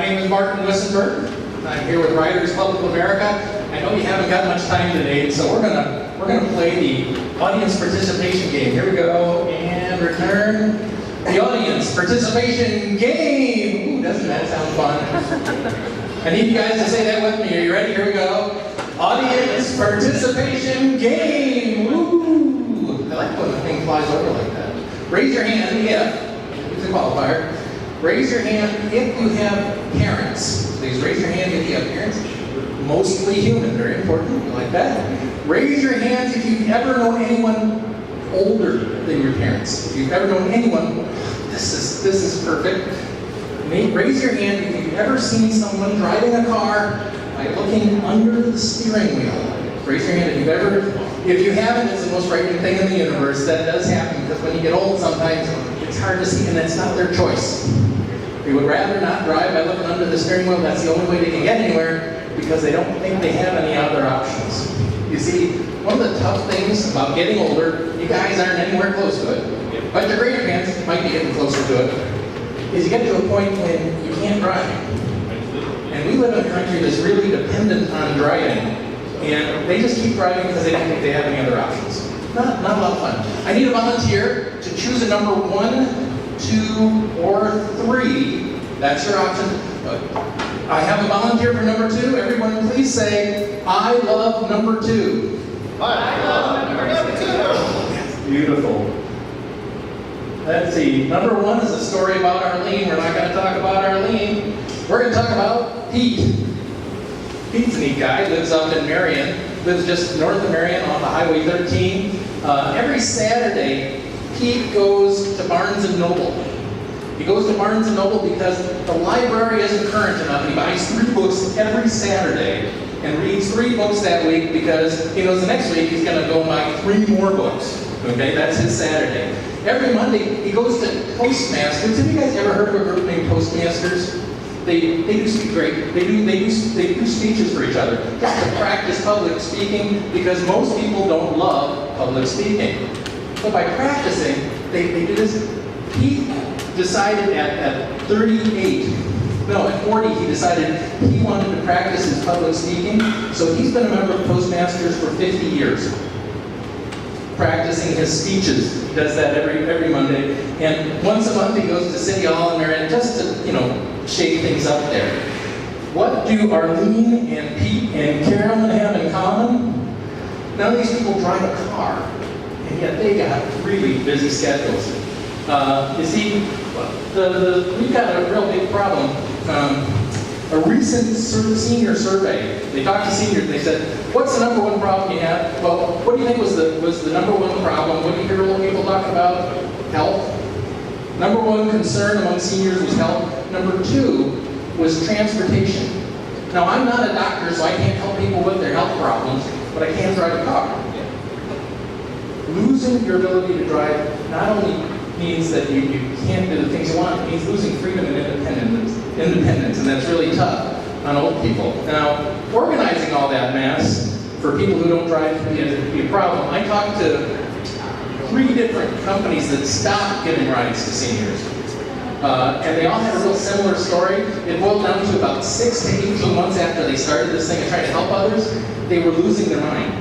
name is Martin Wissenberg. I'm here with Riders Club of America. I know you haven't got much time today, so we're gonna play the audience participation game. Here we go, and return. The audience participation game. Ooh, doesn't that sound fun? I need you guys to say that with me. Are you ready? Here we go. Audience participation game. Ooh, I like when the thing flies over like that. Raise your hand if it's a qualifier. Raise your hand if you have parents. Please raise your hand if you have parents. Mostly human, very important, like that. Raise your hands if you've ever known anyone older than your parents. If you've ever known anyone, this is perfect. Raise your hand if you've ever seen someone driving a car by looking under the steering wheel. Raise your hand if you haven't, it's the most frightening thing in the universe. That does happen because when you get old sometimes it's hard to see and that's not their choice. They would rather not drive by looking under the steering wheel. That's the only way they can get anywhere because they don't think they have any other options. You see, one of the tough things about getting older, you guys aren't anywhere close to it, but your grandparents might be getting closer to it, is you get to a point when you can't drive. And we live in a country that's really dependent on driving, and they just keep driving because they don't think they have any other options. Not a lot of fun. I need a volunteer to choose a number 1, 2, or 3. That's your option. I have a volunteer for number 2. Everyone please say, I love number 2. I love number 2. Beautiful. Let's see. Number 1 is a story about Arlene. We're not going to talk about Arlene. We're going to talk about Pete. Pete's a neat guy. Lives up in Marion. Lives just north of Marion on the Highway 13. Every Saturday, Pete goes to Barnes & Noble. He goes to Barnes & Noble because the library isn't current enough, and he buys 3 books every Saturday and reads 3 books that week because he knows the next week he's going to go and buy 3 more books. Okay, that's his Saturday. Every Monday, he goes to Toastmasters. Have you guys ever heard of a group named Toastmasters? They do speak great. They do speeches for each other just to practice public speaking because most people don't love public speaking. But by practicing, they do this. He decided at 40, he decided he wanted to practice his public speaking. So he's been a member of Toastmasters for 50 years, practicing his speeches. He does that every Monday. And once a month he goes to City Hall in Marion just to, shake things up there. What do Arlene and Pete and Carolyn have in common? None of these people drive a car. And yet they got really busy schedules. You see, we've got a real big problem. A recent senior survey, they talked to seniors, they said, what's the number 1 problem you have? Well, what do you think was the number 1 problem? What do you hear old people talk about? Health. Number 1 concern among seniors was health. Number 2 was transportation. Now, I'm not a doctor, so I can't help people with their health problems, but I can drive a car. Losing your ability to drive not only means that you can't do the things you want, it means losing freedom and independence, and that's really tough on old people. Now, organizing all that mess for people who don't drive can be a problem. I talked to 3 different companies that stopped giving rides to seniors, and they all had a real similar story. It boiled down to about 6 to 18 months after they started this thing and tried to help others, they were losing their mind.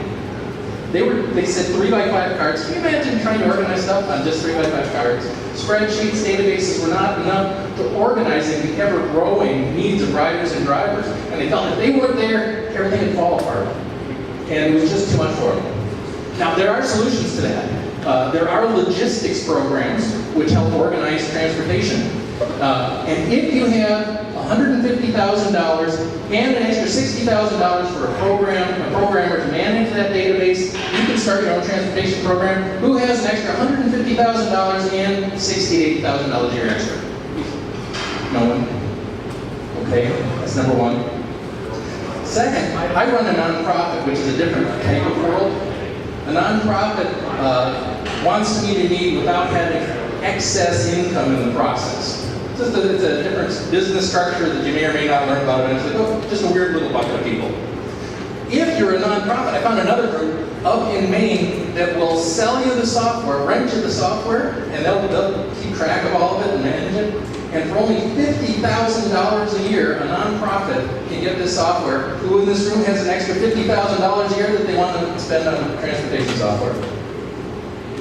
They said 3x5 cards. Can you imagine trying to organize stuff on just 3x5 cards? Spreadsheets, databases were not enough to organizing the ever-growing needs of riders and drivers. And they felt if they weren't there, everything would fall apart. And it was just too much for them. Now, there are solutions to that. There are logistics programs which help organize transportation. And if you have $150,000 and an extra $60,000 for a programmer to manage that database, you can start your own transportation program. Who has an extra $150,000 and $68,000 a year extra? No one? Okay, that's number 1. Second, I run a nonprofit, which is a different type of world. A nonprofit wants to meet a need without having excess income in the process. It's a different business structure that you may or may not learn about eventually. Just a weird little bucket of people. If you're a nonprofit, I found another group up in Maine that will sell you the software, rent you the software, and they'll keep track of all of it and manage it. And for only $50,000 a year, a nonprofit can get this software. Who in this room has an extra $50,000 a year that they want to spend on transportation software?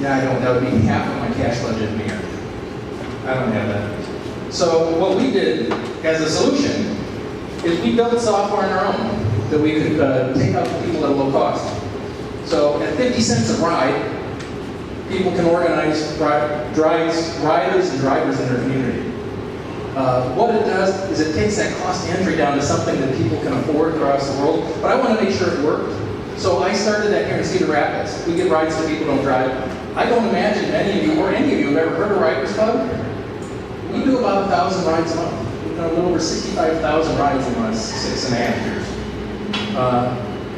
Yeah, I don't. That would be half of my cash budget in a year. I don't have that. So what we did as a solution is we built software on our own that we could take out to people at a low cost. So at 50 cents a ride, people can organize riders and drivers in their community. What it does is it takes that cost of entry down to something that people can afford across the world, but I want to make sure it worked. So I started that here in Cedar Rapids. We give rides to people who don't drive. I don't imagine many of you or any of you have ever heard of Riders Club. We do about 1,000 rides a month. We've done a little over 65,000 rides in the last 6.5 years.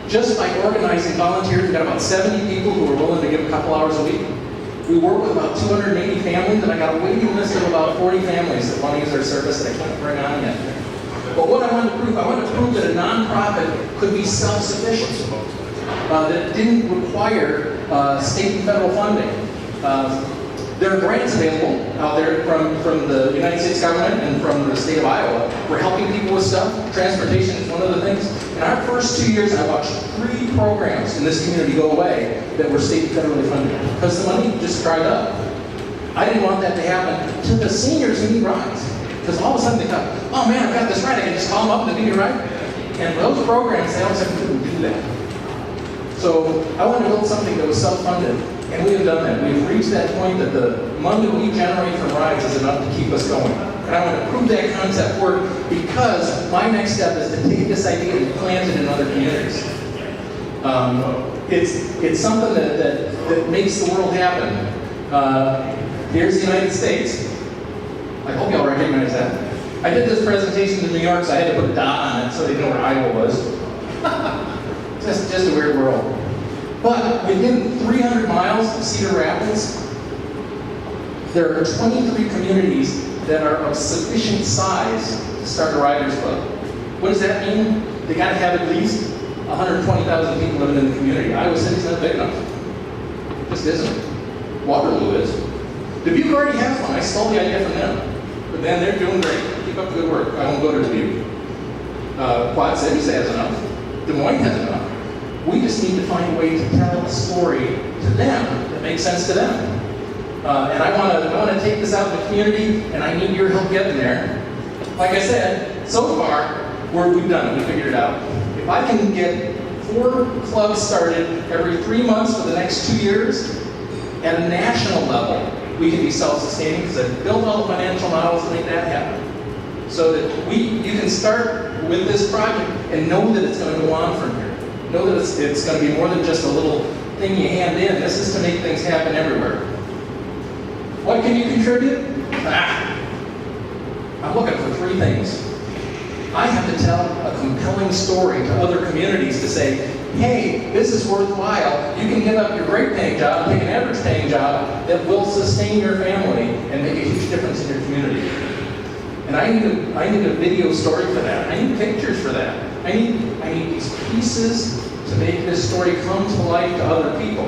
Just by organizing volunteers, we've got about 70 people who are willing to give a couple hours a week. We work with about 280 families, and I got a waiting list of about 40 families that want to use our service that I can't bring on yet. But what I wanted to prove, I wanted to prove that a nonprofit could be self-sufficient, that didn't require state and federal funding. There are grants available out there from the United States government and from the state of Iowa for helping people with stuff. Transportation is one of the things. In our first 2 years, I watched 3 programs in this community go away that were state and federally funded because the money just dried up. I didn't want that to happen to the seniors who need rides. Because all of a sudden they thought, oh man, I've got this ride, I can just call them up and they give me a ride. And those programs, they all of a sudden couldn't do that. So I wanted to build something that was self-funded. And we have done that. We've reached that point that the money we generate from rides is enough to keep us going. And I want to prove that concept work because my next step is to take this idea and plant it in other communities. It's something that makes the world happen. Here's the United States. I hope y'all recognize that. I did this presentation in New York, so I had to put a dot on it so they know where Iowa was. just a weird world. But within 300 miles of Cedar Rapids, there are 23 communities that are of sufficient size to start a Riders Club. What does that mean? They got to have at least 120,000 people living in the community. Iowa City's not big enough. It just isn't. Waterloo is. Dubuque already has one. I stole the idea from them. But then they're doing great. Keep up the good work. I won't go to Dubuque. Quad Cities has enough. Des Moines has enough. We just need to find a way to tell a story to them that makes sense to them. And I want to take this out in the community, and I need your help getting there. Like I said, so far, we've done it. We figured it out. If I can get 4 clubs started every 3 months for the next 2 years, at a national level, we can be self-sustaining because I've built all the financial models to make that happen. So that you can start with this project and know that it's going to go on from here. Know that it's going to be more than just a little thing you hand in. This is to make things happen everywhere. What can you contribute? I'm looking for 3 things. I have to tell a compelling story to other communities to say, hey, this is worthwhile. You can give up your great paying job and take an average paying job that will sustain your family and make a huge difference in your community. And I need a video story for that. I need pictures for that. I need these pieces to make this story come to life to other people.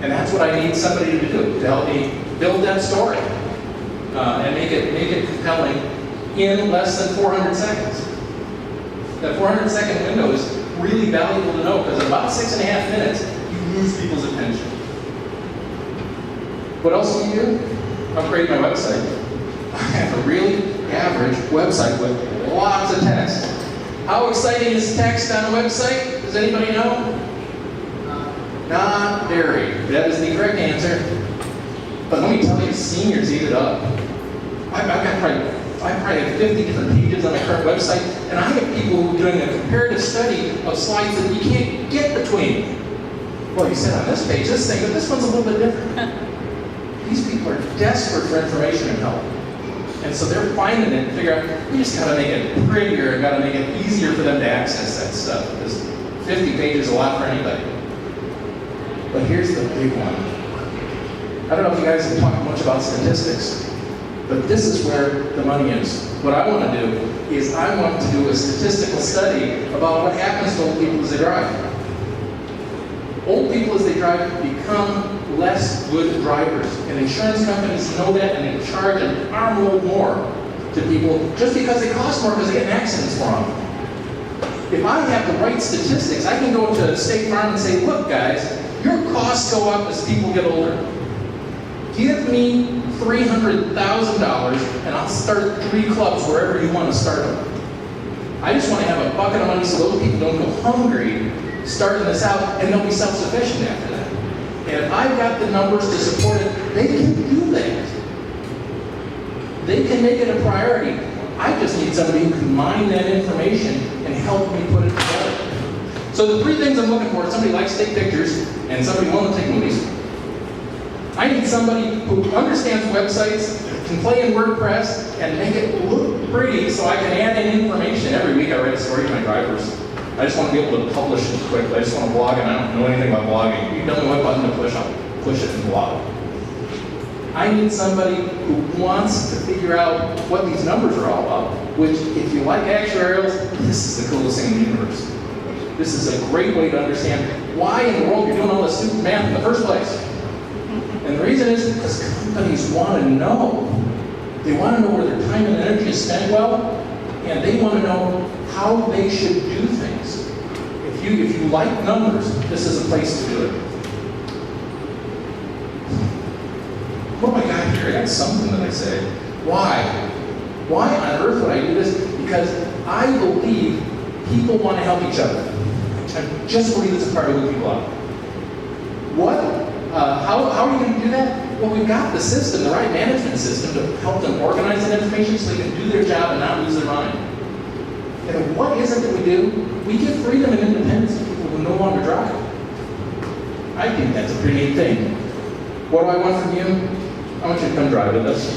And that's what I need somebody to do, to help me build that story and make it compelling in less than 400 seconds. That 400-second window is really valuable to know because in about 6.5 minutes, you lose people's attention. What else do you do? Upgrade my website. I have a really average website with lots of text. How exciting is text on a website? Does anybody know? Not very. That is the correct answer. But let me tell you, seniors eat it up. I probably have 50 different pages on my current website, and I have people who are doing a comparative study of slides that you can't get between. Well, you said on this page this thing, but this one's a little bit different. These people are desperate for information and help. And so they're finding it and figure out, we just gotta make it prettier and gotta make it easier for them to access that stuff. Because 50 pages is a lot for anybody. But here's the big one. I don't know if you guys have talked much about statistics, but this is where the money is. What I want to do is I want to do a statistical study about what happens to old people as they drive. Old people as they drive become less good drivers. And insurance companies know that and they charge an armload more to people just because they cost more because they get in accidents for them. If I have the right statistics, I can go to State Farm and say, look guys, your costs go up as people get older. Give me $300,000 and I'll start 3 clubs wherever you want to start them. I just want to have a bucket of money so those people don't go hungry starting this out, and they'll be self-sufficient after that. And if I've got the numbers to support it, they can do that. They can make it a priority. I just need somebody who can mine that information and help me put it together. So the 3 things I'm looking for is somebody who likes to take pictures and somebody willing to take movies. I need somebody who understands websites, can play in WordPress, and make it look pretty so I can add in information. Every week I write a story to my drivers. I just want to be able to publish it quickly. I just want to blog, and I don't know anything about blogging. You tell me what button to push, I'll push it and blog. I need somebody who wants to figure out what these numbers are all about, which, if you like actuarials, this is the coolest thing in the universe. This is a great way to understand why in the world you're doing all this stupid math in the first place. And the reason is because companies want to know. They want to know where their time and energy is spent well, and they want to know how they should do things. If you like numbers, this is a place to do it. What have I got here? I got something that I say. Why? Why on earth would I do this? Because I believe people want to help each other. I just believe it's a part of who people are. How are you going to do that? Well, we've got the system, the right management system, to help them organize that information so they can do their job and not lose their mind. And what is it that we do? We give freedom and independence to people who no longer drive. I think that's a pretty neat thing. What do I want from you? I want you to come drive with us.